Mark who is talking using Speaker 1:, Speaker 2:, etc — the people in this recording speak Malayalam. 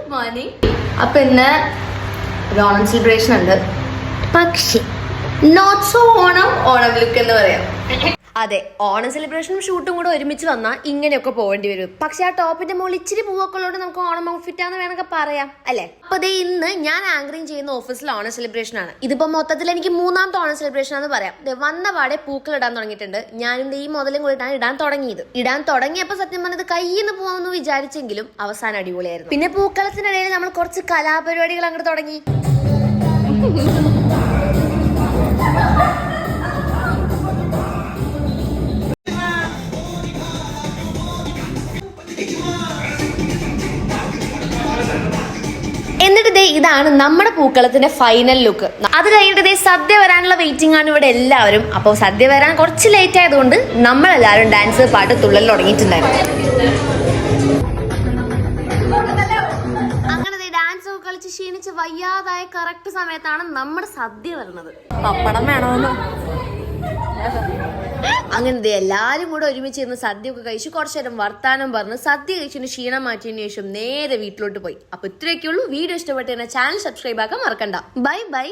Speaker 1: Good morning. അപ്പൊ ഇന്ന് ഒരു ഓണം സെലിബ്രേഷൻ ഉണ്ട്. പക്ഷേ നോട്ട് സോ ഓണം ലുക്ക് എന്ന് പറയാം. അതെ, ഓണം സെലിബ്രേഷനും ഷൂട്ടും കൂടെ ഒരുമിച്ച് വന്നാൽ ഇങ്ങനെയൊക്കെ പോകേണ്ടി വരും. പക്ഷെ ആ ടോപ്പിന്റെ മുകളിൽ ഇച്ചിരി പൂവൊക്കെ ഉള്ളതുകൊണ്ട് നമുക്ക് ഓണം ഔട്ട്ഫിറ്റ് ആണെന്ന് വേണമെങ്കിൽ പറയാം അല്ലേ. അപ്പൊ ദേ ഇന്ന് ഞാൻ ആങ്കറിങ് ചെയ്യുന്ന ഓഫീസിൽ ഓണം സെലിബ്രേഷൻ ആണ്. ഇതിപ്പോ മൊത്തത്തിൽ എനിക്ക് മൂന്നാമത്തെ ഓണം സെലിബ്രേഷൻ ആണെന്ന് പറയാം. വന്ന പാടെ പൂക്കൾ ഇടാൻ തുടങ്ങിയിട്ടുണ്ട്. ഞാനും ഈ മുതലും കൂടിയിട്ടാണ് ഇടാൻ തുടങ്ങിയപ്പോ സത്യം പറഞ്ഞത് കയ്യിൽ നിന്ന് പോകാമെന്ന് വിചാരിച്ചെങ്കിലും അവസാനം അടിപൊളിയായിരുന്നു. പിന്നെ പൂക്കളത്തിനിടയിൽ നമ്മൾ കുറച്ച് കലാപരിപാടികൾ അങ്ങോട്ട് തുടങ്ങി. എന്നിട്ട് ഇതാണ് നമ്മുടെ പൂക്കളത്തിന്റെ ഫൈനൽ ലുക്ക്. അത് കഴിഞ്ഞിട്ട് സദ്യ വരാനുള്ള വെയിറ്റിംഗ് ആണ് ഇവിടെ എല്ലാവരും. അപ്പോൾ സദ്യ വരാൻ കുറച്ച് ലേറ്റ് ആയതുകൊണ്ട് നമ്മളെല്ലാവരും ഡാൻസ് പാട്ട് തുള്ളൽ തുടങ്ങിയിട്ടുണ്ടായിരുന്നു. അങ്ങനെ ഡാൻസ് ഒക്കെ കളിച്ച് ക്ഷീണിച്ച് വയ്യാതായ കറക്റ്റ് സമയത്താണ് നമ്മുടെ സദ്യ വരുന്നത്. പപ്പടം വേണമെന്നോ അങ്ങനത്തെ എല്ലാരും കൂടെ ഒരുമിച്ച് ഇരുന്ന് സദ്യ ഒക്കെ കഴിച്ച് കുറച്ചു നേരം വർത്താനം പറഞ്ഞ് സദ്യ കഴിച്ചതിന് ക്ഷീണം മാറ്റിയതിനു ശേഷം നേരെ വീട്ടിലോട്ട് പോയി. അപ്പൊ ഇത്രയൊക്കെ ഉള്ളൂ. വീഡിയോ ഇഷ്ടപ്പെട്ട ചാനൽ സബ്സ്ക്രൈബ് ആക്കാൻ മറക്കണ്ട. Bye bye.